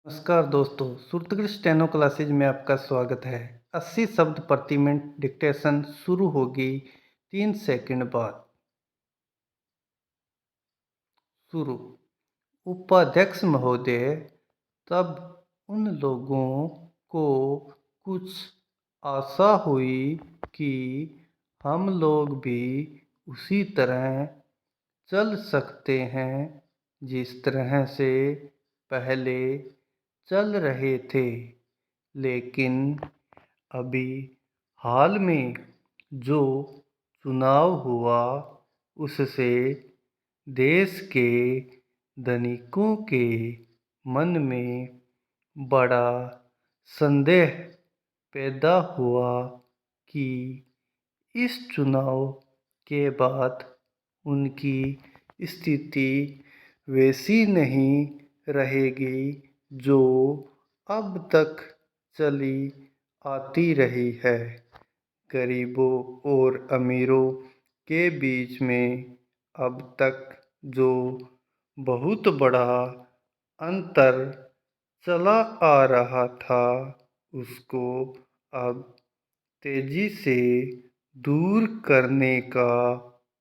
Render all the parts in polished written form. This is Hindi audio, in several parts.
नमस्कार दोस्तों, श्रुतगृह स्टेनो क्लासेज में आपका स्वागत है। 80 शब्द प्रति मिनट डिक्टेशन शुरू होगी 3 सेकंड बाद। शुरू। उपाध्यक्ष महोदय, तब उन लोगों को कुछ आशा हुई कि हम लोग भी उसी तरह चल सकते हैं जिस तरह से पहले चल रहे थे, लेकिन अभी हाल में जो चुनाव हुआ उससे देश के धनिकों के मन में बड़ा संदेह पैदा हुआ कि इस चुनाव के बाद उनकी स्थिति वैसी नहीं रहेगी जो अब तक चली आती रही है। गरीबों और अमीरों के बीच में अब तक जो बहुत बड़ा अंतर चला आ रहा था, उसको अब तेजी से दूर करने का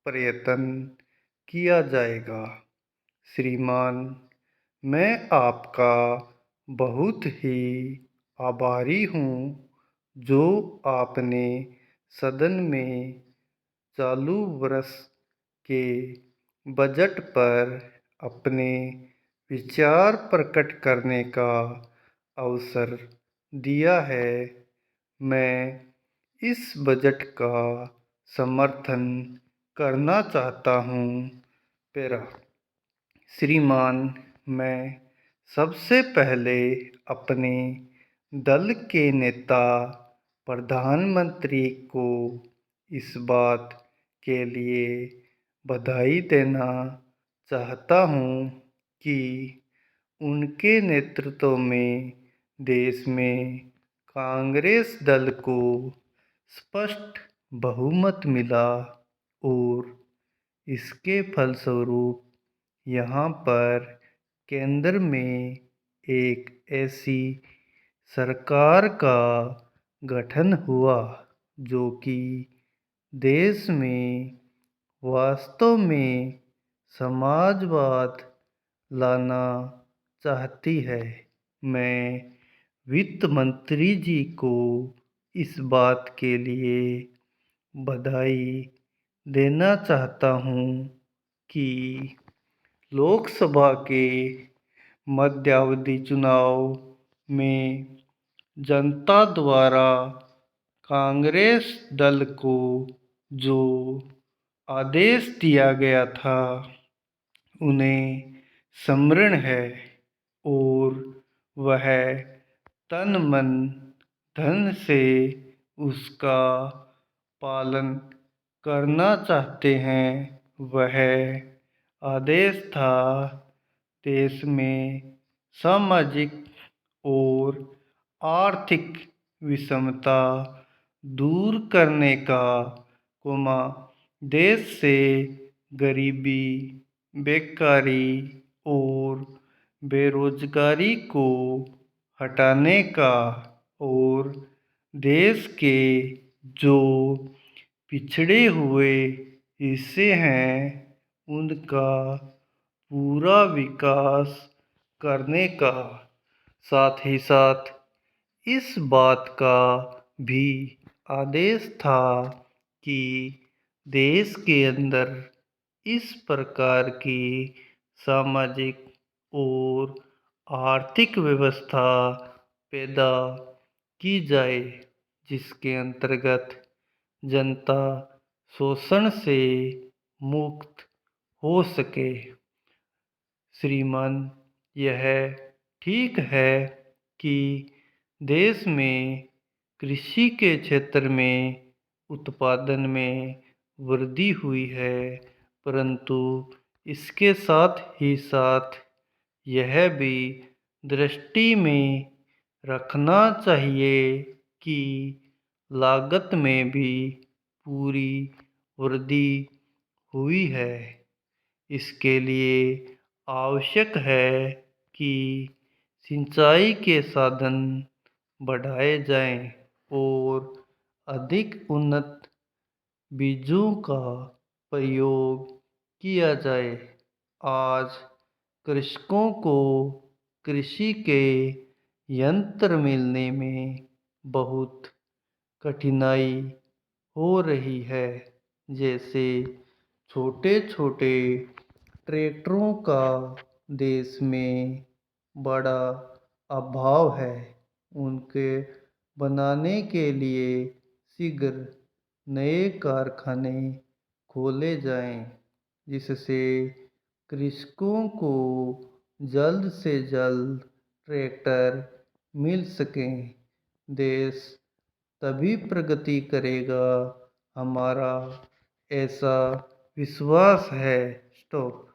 प्रयत्न किया जाएगा। श्रीमान, मैं आपका बहुत ही आभारी हूँ जो आपने सदन में चालू वर्ष के बजट पर अपने विचार प्रकट करने का अवसर दिया है। मैं इस बजट का समर्थन करना चाहता हूँ। पैरा। श्रीमान, मैं सबसे पहले अपने दल के नेता प्रधानमंत्री को इस बात के लिए बधाई देना चाहता हूँ कि उनके नेतृत्व में देश में कांग्रेस दल को स्पष्ट बहुमत मिला और इसके फलस्वरूप यहाँ पर केंद्र में एक ऐसी सरकार का गठन हुआ जो कि देश में वास्तव में समाजवाद लाना चाहती है। मैं वित्त मंत्री जी को इस बात के लिए बधाई देना चाहता हूँ कि लोकसभा के मध्यावधि चुनाव में जनता द्वारा कांग्रेस दल को जो आदेश दिया गया था उन्हें स्मरण है और वह तन मन धन से उसका पालन करना चाहते हैं। वह आदेश था देश में सामाजिक और आर्थिक विषमता दूर करने का, देश से गरीबी, बेकारी और बेरोजगारी को हटाने का और देश के जो पिछड़े हुए हिस्से हैं उनका पूरा विकास करने का, साथ ही साथ इस बात का भी आदेश था कि देश के अंदर इस प्रकार की सामाजिक और आर्थिक व्यवस्था पैदा की जाए जिसके अंतर्गत जनता शोषण से मुक्त हो सके। श्रीमान, यह ठीक है कि देश में कृषि के क्षेत्र में उत्पादन में वृद्धि हुई है, परंतु इसके साथ ही साथ यह भी दृष्टि में रखना चाहिए कि लागत में भी पूरी वृद्धि हुई है। इसके लिए आवश्यक है कि सिंचाई के साधन बढ़ाए जाएं और अधिक उन्नत बीजों का प्रयोग किया जाए। आज कृषकों को कृषि के यंत्र मिलने में बहुत कठिनाई हो रही है। जैसे छोटे छोटे ट्रैक्टरों का देश में बड़ा अभाव है। उनके बनाने के लिए शीघ्र नए कारखाने खोले जाएं, जिससे कृषकों को जल्द से जल्द ट्रैक्टर मिल सकें। देश तभी प्रगति करेगा, हमारा ऐसा विश्वास है। स्टॉप।